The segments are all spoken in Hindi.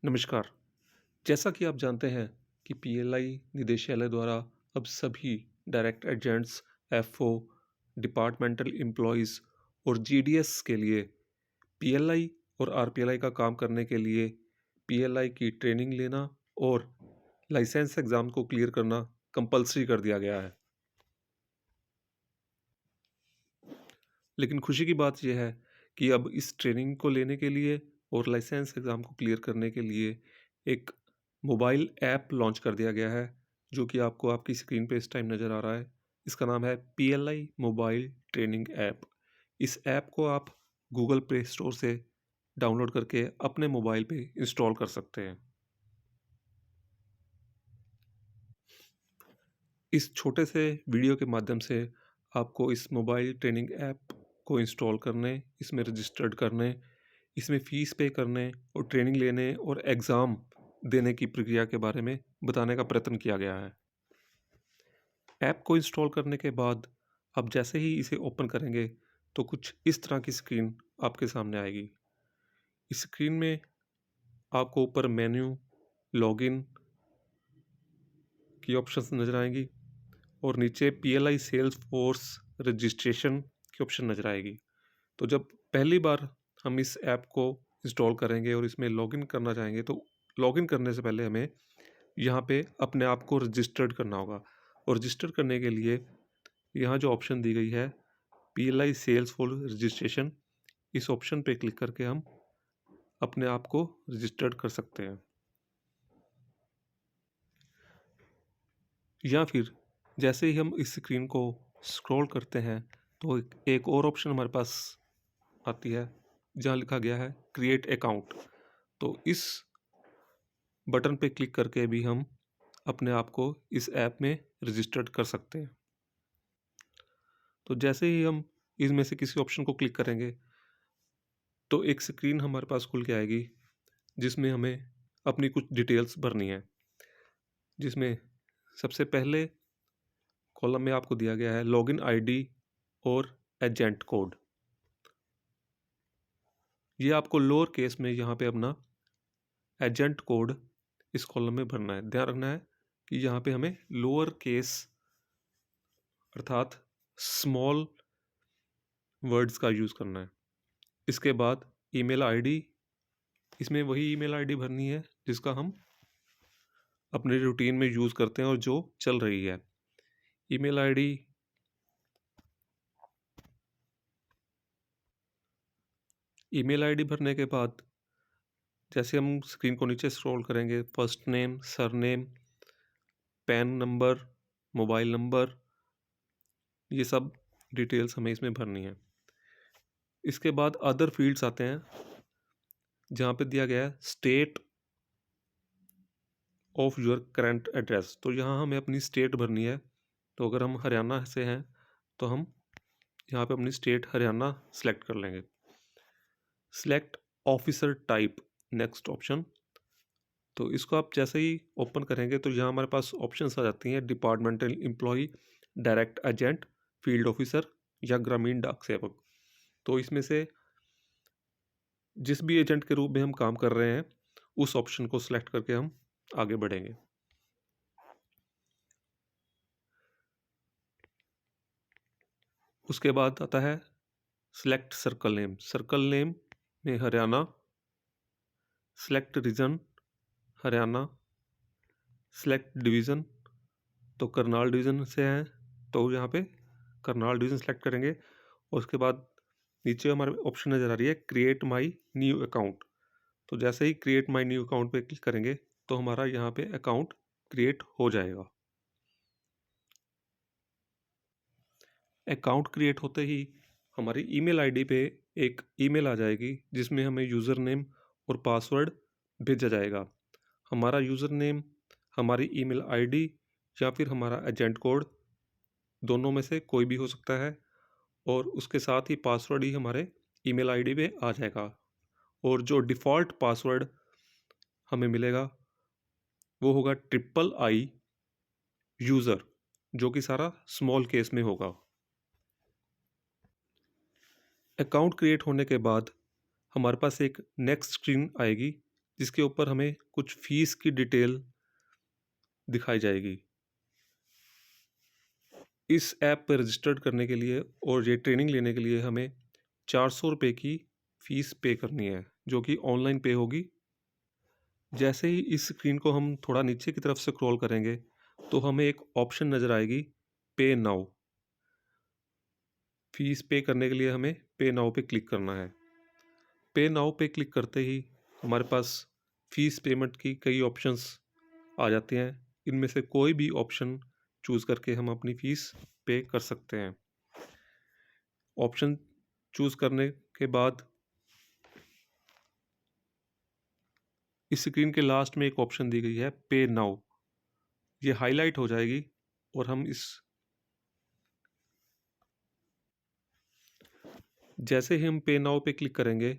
नमस्कार। जैसा कि आप जानते हैं कि पीएलआई निदेशालय द्वारा अब सभी direct agents, FO, departmental employees और जीडीएस के लिए पीएलआई और आरपीएलआई का काम करने के लिए पीएलआई की ट्रेनिंग लेना और लाइसेंस एग्ज़ाम को क्लियर करना कंपल्सरी कर दिया गया है। लेकिन खुशी की बात यह है कि अब इस ट्रेनिंग को लेने के लिए और लाइसेंस एग्ज़ाम को क्लियर करने के लिए एक मोबाइल ऐप लॉन्च कर दिया गया है, जो कि आपको आपकी स्क्रीन पे इस टाइम नज़र आ रहा है। इसका नाम है पीएलआई मोबाइल ट्रेनिंग ऐप। इस ऐप को आप गूगल प्ले स्टोर से डाउनलोड करके अपने मोबाइल पे इंस्टॉल कर सकते हैं। इस छोटे से वीडियो के माध्यम से आपको इस मोबाइल ट्रेनिंग ऐप को इंस्टॉल करने, इसमें रजिस्टर्ड करने, इसमें फ़ीस पे करने और ट्रेनिंग लेने और एग्ज़ाम देने की प्रक्रिया के बारे में बताने का प्रयत्न किया गया है। ऐप को इंस्टॉल करने के बाद आप जैसे ही इसे ओपन करेंगे तो कुछ इस तरह की स्क्रीन आपके सामने आएगी। इस स्क्रीन में आपको ऊपर मेन्यू, लॉगिन की ऑप्शंस नज़र आएंगी और नीचे पीएलआई सेल्स फोर्स रजिस्ट्रेशन की ऑप्शन नज़र आएगी। तो जब पहली बार हम इस ऐप को इंस्टॉल करेंगे और इसमें लॉगिन करना चाहेंगे तो लॉगिन करने से पहले हमें यहाँ पे अपने आप को रजिस्टर्ड करना होगा और रजिस्टर करने के लिए यहाँ जो ऑप्शन दी गई है पीएलआई सेल्स फॉर रजिस्ट्रेशन, इस ऑप्शन पे क्लिक करके हम अपने आप को रजिस्टर्ड कर सकते हैं। या फिर जैसे ही हम इस स्क्रीन को स्क्रॉल करते हैं तो एक और ऑप्शन हमारे पास आती है जहाँ लिखा गया है क्रिएट अकाउंट। तो इस बटन पे क्लिक करके भी हम अपने आप को इस ऐप में रजिस्टर्ड कर सकते हैं। तो जैसे ही हम इसमें से किसी ऑप्शन को क्लिक करेंगे तो एक स्क्रीन हमारे पास खुल के आएगी जिसमें हमें अपनी कुछ डिटेल्स भरनी है, जिसमें सबसे पहले कॉलम में आपको दिया गया है लॉगिन आईडी और एजेंट कोड। ये आपको लोअर केस में यहाँ पे अपना एजेंट कोड इस कॉलम में भरना है। ध्यान रखना है कि यहाँ पे हमें लोअर केस अर्थात स्मॉल वर्ड्स का यूज़ करना है। इसके बाद ईमेल आईडी, इसमें वही ईमेल आईडी भरनी है जिसका हम अपने रूटीन में यूज़ करते हैं और जो चल रही है। ईमेल आईडी भरने के बाद जैसे हम स्क्रीन को नीचे स्क्रॉल करेंगे first name, surname, pan number, mobile number, ये सब डिटेल्स हमें इसमें भरनी है। इसके बाद अदर फील्ड्स आते हैं जहाँ पे दिया गया है state of your current address. तो यहाँ हमें अपनी स्टेट भरनी है। तो अगर हम हरियाणा से हैं तो हम यहाँ पे अपनी स्टेट हरियाणा सेलेक्ट कर लेंगे। Select officer type, next option. तो इसको आप जैसे ही ओपन करेंगे तो यहाँ हमारे पास ऑप्शंस आ जाती हैं departmental employee, direct agent, field officer या ग्रामीण डाक सेवक। तो इसमें से जिस भी एजेंट के रूप में हम काम कर रहे हैं उस ऑप्शन को सिलेक्ट करके हम आगे बढ़ेंगे। उसके बाद आता है select circle name. Circle name में Haryana, select region Haryana, select division तो करनाल डिवीज़न से हैं तो यहाँ पे करनाल डिवीज़न सेलेक्ट करेंगे। और उसके बाद नीचे हमारे ऑप्शन नज़र आ रही है क्रिएट माई न्यू अकाउंट। तो जैसे ही क्रिएट माई न्यू अकाउंट पे क्लिक करेंगे तो हमारा यहाँ पे अकाउंट क्रिएट हो जाएगा। अकाउंट क्रिएट होते ही हमारी ईमेल आईडी पे एक ईमेल आ जाएगी जिसमें हमें यूज़र नेम और पासवर्ड भेजा जाएगा। हमारा यूज़र नेम, हमारी ईमेल आईडी या फिर हमारा एजेंट कोड, दोनों में से कोई भी हो सकता है और उसके साथ ही पासवर्ड ही हमारे ईमेल आईडी पे आ जाएगा। और जो डिफ़ॉल्ट पासवर्ड हमें मिलेगा वो होगा ट्रिपल आई यूज़र, जो कि सारा स्मॉल केस में होगा। अकाउंट क्रिएट होने के बाद हमारे पास एक नेक्स्ट स्क्रीन आएगी जिसके ऊपर हमें कुछ फीस की डिटेल दिखाई जाएगी। इस ऐप पर रजिस्टर्ड करने के लिए और ये ट्रेनिंग लेने के लिए हमें 400 रुपये की फ़ीस पे करनी है, जो कि ऑनलाइन पे होगी। जैसे ही इस स्क्रीन को हम थोड़ा नीचे की तरफ स्क्रॉल करेंगे तो हमें एक ऑप्शन नज़र आएगी, पे नाउ। फीस पे करने के लिए हमें पे नाउ पे क्लिक करना है। पे नाउ पे क्लिक करते ही हमारे पास फ़ीस पेमेंट की कई ऑप्शंस आ जाते हैं। इनमें से कोई भी ऑप्शन चूज़ करके हम अपनी फ़ीस पे कर सकते हैं। ऑप्शन चूज़ करने के बाद इस स्क्रीन के लास्ट में एक ऑप्शन दी गई है, पे नाउ। ये हाईलाइट हो जाएगी और हम जैसे ही हम पे नाउ पे क्लिक करेंगे,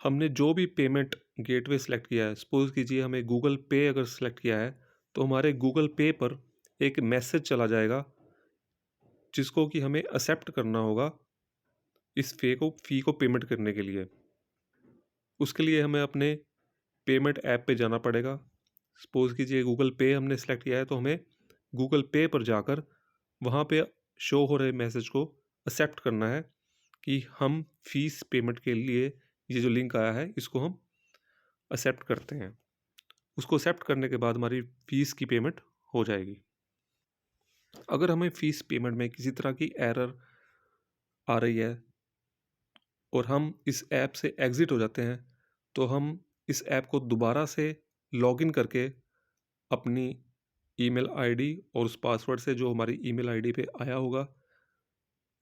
हमने जो भी पेमेंट गेटवे सेलेक्ट किया है, सपोज़ कीजिए हमें गूगल पे अगर सेलेक्ट किया है, तो हमारे गूगल पे पर एक मैसेज चला जाएगा जिसको कि हमें एक्सेप्ट करना होगा इस फ़ी को पेमेंट करने के लिए। उसके लिए हमें अपने पेमेंट ऐप पे जाना पड़ेगा। सपोज़ कीजिए गूगल पे हमने सेलेक्ट किया है, तो हमें गूगल पे पर जाकर वहाँ पे शो हो रहे मैसेज को एक्सेप्ट करना है कि हम फ़ीस पेमेंट के लिए ये जो लिंक आया है इसको हम एक्सेप्ट करते हैं। उसको एक्सेप्ट करने के बाद हमारी फ़ीस की पेमेंट हो जाएगी। अगर हमें फ़ीस पेमेंट में किसी तरह की एरर आ रही है और हम इस ऐप से एग्ज़िट हो जाते हैं, तो हम इस ऐप को दोबारा से लॉगिन करके अपनी ईमेल आईडी और उस पासवर्ड से जो हमारी ईमेल आईडी पे आया होगा,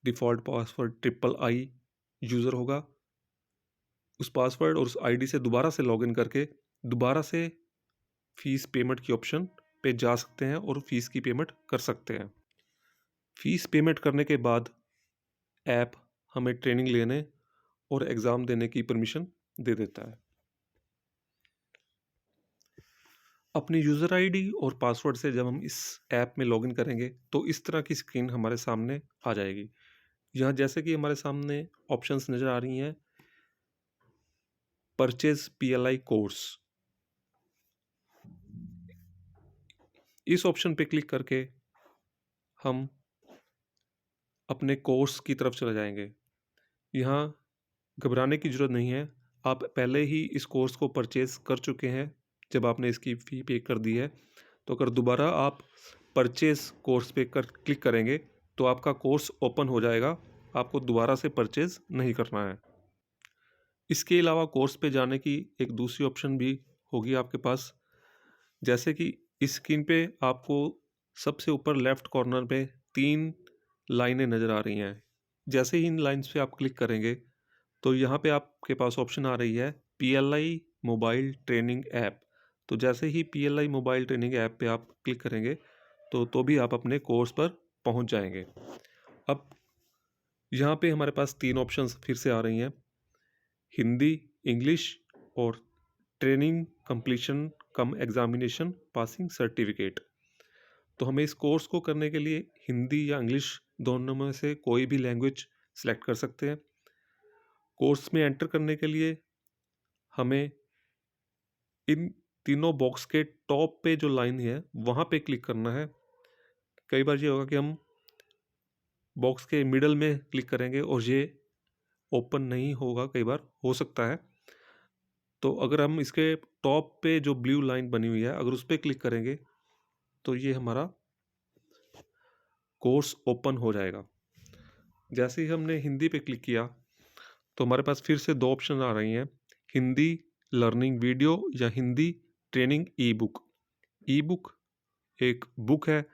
default password triple I user होगा, उस पासवर्ड और उस आईडी से दोबारा से लॉगिन करके दोबारा से फ़ीस पेमेंट की ऑप्शन पे जा सकते हैं और फ़ीस की पेमेंट कर सकते हैं। फ़ीस पेमेंट करने के बाद ऐप हमें ट्रेनिंग लेने और एग्ज़ाम देने की परमिशन दे देता है। अपनी यूज़र आईडी और पासवर्ड से जब हम इस ऐप में लॉगिन करेंगे तो इस तरह की स्क्रीन हमारे सामने आ जाएगी। यहाँ जैसे कि हमारे सामने ऑप्शंस नज़र आ रही हैं, परचेज़ पीएलआई कोर्स। इस ऑप्शन पे क्लिक करके हम अपने कोर्स की तरफ चले जाएंगे। यहाँ घबराने की ज़रूरत नहीं है, आप पहले ही इस कोर्स को परचेज़ कर चुके हैं जब आपने इसकी फ़ी पे कर दी है। तो अगर दोबारा आप परचेज़ कोर्स पे क्लिक करेंगे तो आपका कोर्स ओपन हो जाएगा, आपको दोबारा से परचेज़ नहीं करना है। इसके अलावा कोर्स पे जाने की एक दूसरी ऑप्शन भी होगी आपके पास। जैसे कि इस स्क्रीन पे आपको सबसे ऊपर लेफ़्ट कॉर्नर पे 3 लाइनें नज़र आ रही हैं। जैसे ही इन लाइन्स पे आप क्लिक करेंगे तो यहाँ पे आपके पास ऑप्शन आ रही है, पीएलआई मोबाइल ट्रेनिंग ऐप। तो जैसे ही पीएलआई मोबाइल ट्रेनिंग ऐप पे आप क्लिक करेंगे तो भी आप अपने कोर्स पर पहुँच जाएंगे। अब यहाँ पे हमारे पास 3 ऑप्शंस फिर से आ रही हैं, हिंदी, इंग्लिश और ट्रेनिंग कंप्लीशन कम एग्जामिनेशन पासिंग सर्टिफिकेट। तो हमें इस कोर्स को करने के लिए हिंदी या इंग्लिश दोनों में से कोई भी लैंग्वेज सेलेक्ट कर सकते हैं। कोर्स में एंटर करने के लिए हमें इन तीनों बॉक्स के टॉप पे जो लाइन है वहाँ पे क्लिक करना है। कई बार ये होगा कि हम बॉक्स के मिडल में क्लिक करेंगे और ये ओपन नहीं होगा, कई बार हो सकता है। तो अगर हम इसके टॉप पे जो ब्लू लाइन बनी हुई है अगर उस पर क्लिक करेंगे तो ये हमारा कोर्स ओपन हो जाएगा। जैसे ही हमने हिंदी पे क्लिक किया तो हमारे पास फिर से 2 ऑप्शन आ रही हैं, हिंदी लर्निंग वीडियो या हिंदी ट्रेनिंग ई बुक। ई बुक एक बुक है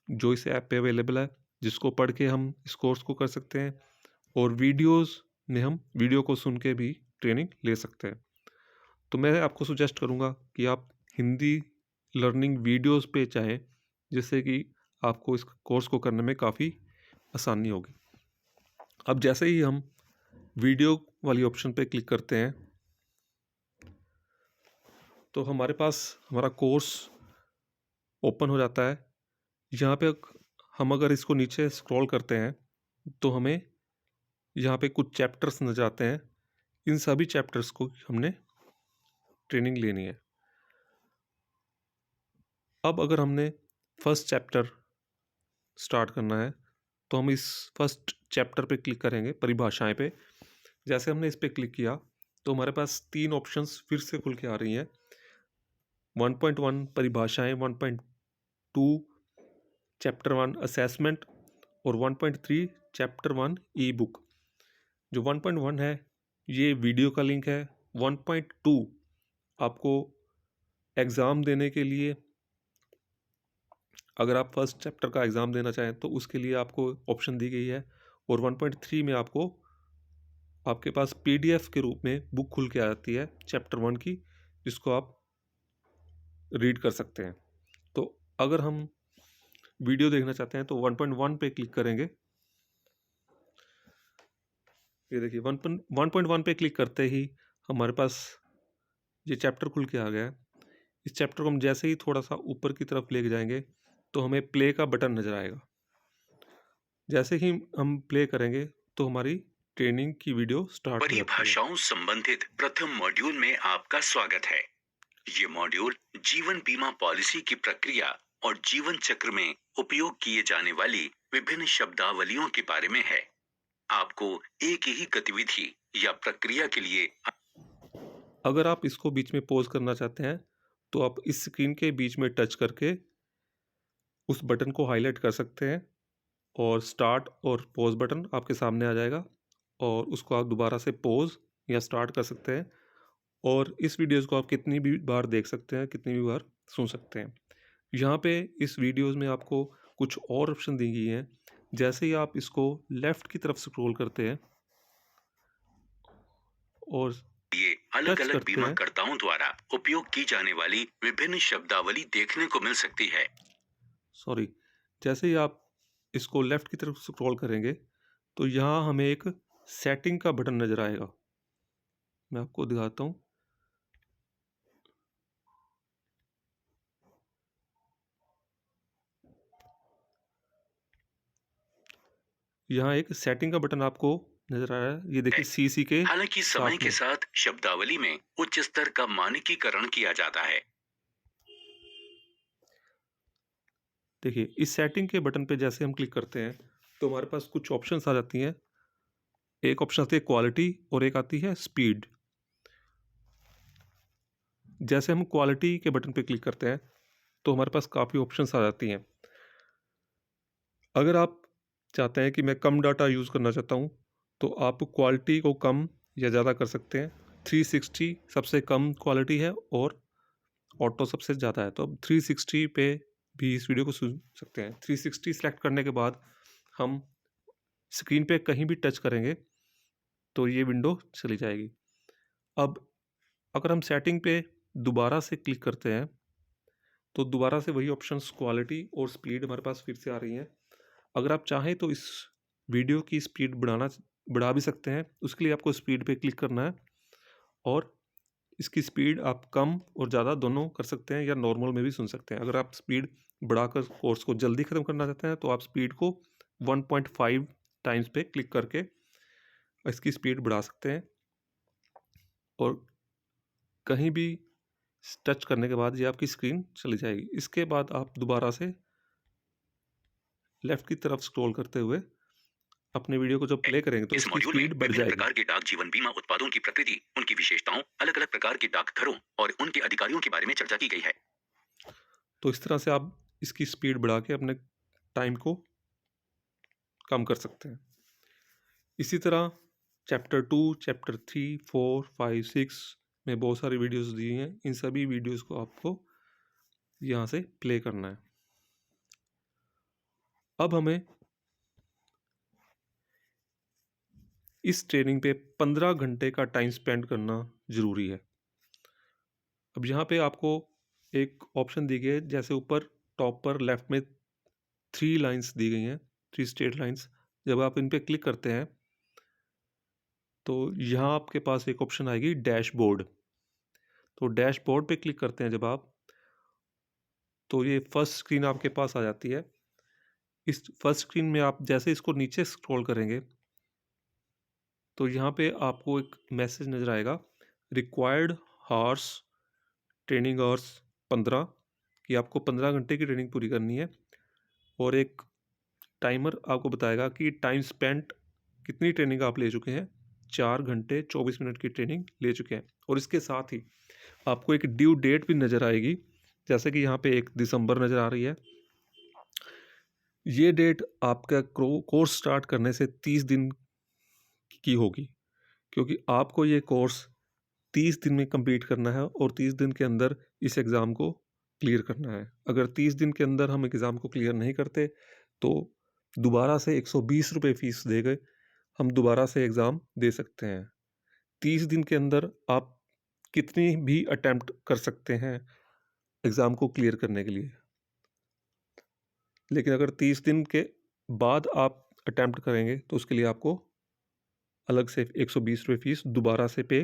जो इस ऐप पे अवेलेबल है, जिसको पढ़ के हम इस कोर्स को कर सकते हैं और वीडियोस में हम वीडियो को सुन के भी ट्रेनिंग ले सकते हैं। तो मैं आपको सुजेस्ट करूँगा कि आप हिंदी लर्निंग वीडियोस पे चाहें, जिससे कि आपको इस कोर्स को करने में काफ़ी आसानी होगी। अब जैसे ही हम वीडियो वाली ऑप्शन पे क्लिक करते हैं तो हमारे पास हमारा कोर्स ओपन हो जाता है। यहाँ पे हम अगर इसको नीचे स्क्रॉल करते हैं तो हमें यहाँ पे कुछ चैप्टर्स नज़र आते हैं। इन सभी चैप्टर्स को हमने ट्रेनिंग लेनी है। अब अगर हमने फर्स्ट चैप्टर स्टार्ट करना है तो हम इस फर्स्ट चैप्टर पे क्लिक करेंगे, परिभाषाएं पे। जैसे हमने इस पे क्लिक किया तो हमारे पास 3 ऑप्शंस फिर से खुल के आ रही हैं। 1.1 परिभाषाएं, 1.2 चैप्टर 1 असेसमेंट और 1.3 चैप्टर 1 ई बुक। जो 1.1 है ये वीडियो का लिंक है। 1.2 आपको एग्ज़ाम देने के लिए, अगर आप फर्स्ट चैप्टर का एग्ज़ाम देना चाहें तो उसके लिए आपको ऑप्शन दी गई है। और 1.3 में आपके पास PDF के रूप में बुक खुल के आ जाती है चैप्टर 1 की, जिसको आप रीड कर सकते हैं। तो अगर हम वीडियो देखना चाहते हैं तो 1.1 पे क्लिक करेंगे। ये देखिए 1.1 पे क्लिक करते ही हमारे पास ये चैप्टर खुल के आ गया है। इस चैप्टर को हम जैसे ही थोड़ा सा ऊपर की तरफ लेके जाएंगे तो हमें प्ले का बटन नज़र आएगा। जैसे ही हम प्ले करेंगे तो हमारी ट्रेनिंग की वीडियो स्टार्ट हो जाती है। परिभाषाओं संबंधित प्रथम मॉड्यूल में आपका स्वागत है। ये मॉड्यूल जीवन बीमा पॉलिसी की प्रक्रिया और जीवन चक्र में उपयोग किए जाने वाली विभिन्न शब्दावलियों के बारे में है। आपको एक ही गतिविधि या प्रक्रिया के लिए अगर आप इसको बीच में पॉज करना चाहते हैं तो आप इस स्क्रीन के बीच में टच करके उस बटन को हाईलाइट कर सकते हैं और स्टार्ट और पॉज बटन आपके सामने आ जाएगा और उसको आप दोबारा से पॉज या स्टार्ट कर सकते हैं। और इस वीडियोस को आप कितनी भी बार देख सकते हैं, कितनी भी बार सुन सकते हैं। यहाँ पे इस वीडियोस में आपको कुछ और ऑप्शन दी गई हैं। जैसे ही आप इसको लेफ़्ट की तरफ स्क्रॉल करते हैं और ये अलग टच अलग करते हैं, बीमाकर्ताओं द्वारा उपयोग की जाने वाली विभिन्न शब्दावली देखने को मिल सकती है। जैसे ही आप इसको लेफ़्ट की तरफ स्क्रॉल करेंगे तो यहाँ हमें एक सेटिंग का बटन नज़र आएगा। मैं आपको दिखाता हूँ। यहाँ एक सेटिंग का बटन आपको नज़र आ रहा है। ये देखिए CC के हालांकि समय साथ के में। साथ शब्दावली में उच्च स्तर का मानकीकरण किया जाता है। देखिए इस सेटिंग के बटन पे जैसे हम क्लिक करते हैं तो हमारे पास कुछ ऑप्शंस आ जाती हैं। एक ऑप्शन आती है क्वालिटी और एक आती है स्पीड। जैसे हम क्वालिटी के बटन पे क्लिक करते हैं तो हमारे पास काफ़ी ऑप्शंस आ जाती हैं। अगर आप चाहते हैं कि मैं कम डाटा यूज़ करना चाहता हूँ तो आप क्वालिटी को कम या ज़्यादा कर सकते हैं। 360 सबसे कम क्वालिटी है और ऑटो सबसे ज़्यादा है। तो अब 360 पे भी इस वीडियो को सुन सकते हैं। 360 सेलेक्ट करने के बाद हम स्क्रीन पे कहीं भी टच करेंगे तो ये विंडो चली जाएगी। अब अगर हम सेटिंग पे दोबारा से क्लिक करते हैं तो दोबारा से वही ऑप्शंस क्वालिटी और स्पीड हमारे पास फिर से आ रही हैं। अगर आप चाहें तो इस वीडियो की स्पीड बढ़ा भी सकते हैं। उसके लिए आपको स्पीड पे क्लिक करना है और इसकी स्पीड आप कम और ज़्यादा दोनों कर सकते हैं या नॉर्मल में भी सुन सकते हैं। अगर आप स्पीड बढ़ाकर कोर्स को जल्दी ख़त्म करना चाहते हैं तो आप स्पीड को 1.5 टाइम्स पे क्लिक करके इसकी स्पीड बढ़ा सकते हैं। और कहीं भी टच करने के बाद ये आपकी स्क्रीन चली जाएगी। इसके बाद आप दोबारा से लेफ़्ट की तरफ स्क्रॉल करते हुए अपने वीडियो को जब प्ले करेंगे तो इस इसकी मॉड्यूल में स्पीड बढ़ विभिन्न जाएगी। प्रकार के डाक जीवन बीमा उत्पादों की प्रकृति, उनकी विशेषताओं, अलग अलग प्रकार के डाक घरों और उनके अधिकारियों के बारे में चर्चा की गई है। तो इस तरह से आप इसकी स्पीड बढ़ा के अपने टाइम को कम कर सकते हैं। इसी तरह चैप्टर 2, चैप्टर 3, 4, 5, 6 में बहुत सारी वीडियोस दी हैं। इन सभी वीडियोस को आपको यहाँ से प्ले करना है। अब हमें इस ट्रेनिंग पे 15 घंटे का टाइम स्पेंड करना ज़रूरी है। अब यहाँ पे आपको एक ऑप्शन दी गई है। जैसे ऊपर टॉप पर लेफ़्ट में 3 लाइन्स दी गई हैं, 3 स्ट्रेट लाइन्स। जब आप इन पे क्लिक करते हैं तो यहाँ आपके पास एक ऑप्शन आएगी डैशबोर्ड। तो डैशबोर्ड पे क्लिक करते हैं जब आप, तो ये फर्स्ट स्क्रीन आपके पास आ जाती है। इस फर्स्ट स्क्रीन में आप जैसे इसको नीचे स्क्रॉल करेंगे तो यहाँ पे आपको एक मैसेज नज़र आएगा, रिक्वायर्ड हार्स ट्रेनिंग आवर्स 15, कि आपको 15 घंटे की ट्रेनिंग पूरी करनी है, और एक टाइमर आपको बताएगा कि टाइम स्पेंट कितनी ट्रेनिंग आप ले चुके हैं, 4 घंटे 24 मिनट की ट्रेनिंग ले चुके हैं। और इसके साथ ही आपको एक ड्यू डेट भी नज़र आएगी, जैसे कि यहाँ पे 1 दिसंबर नज़र आ रही है। ये डेट आपका कोर्स स्टार्ट करने से 30 दिन की होगी, क्योंकि आपको ये कोर्स 30 दिन में कंप्लीट करना है और 30 दिन के अंदर इस एग्ज़ाम को क्लियर करना है। अगर 30 दिन के अंदर हम एग्ज़ाम को क्लियर नहीं करते तो दोबारा से 120 रुपये फ़ीस देके हम दोबारा से एग्ज़ाम दे सकते हैं। 30 दिन के अंदर आप कितनी भी अटेम्प्ट कर सकते हैं एग्ज़ाम को क्लियर करने के लिए। लेकिन अगर 30 दिन के बाद आप अटेम्प्ट करेंगे तो उसके लिए आपको अलग से 120 रुपये फ़ीस दोबारा से पे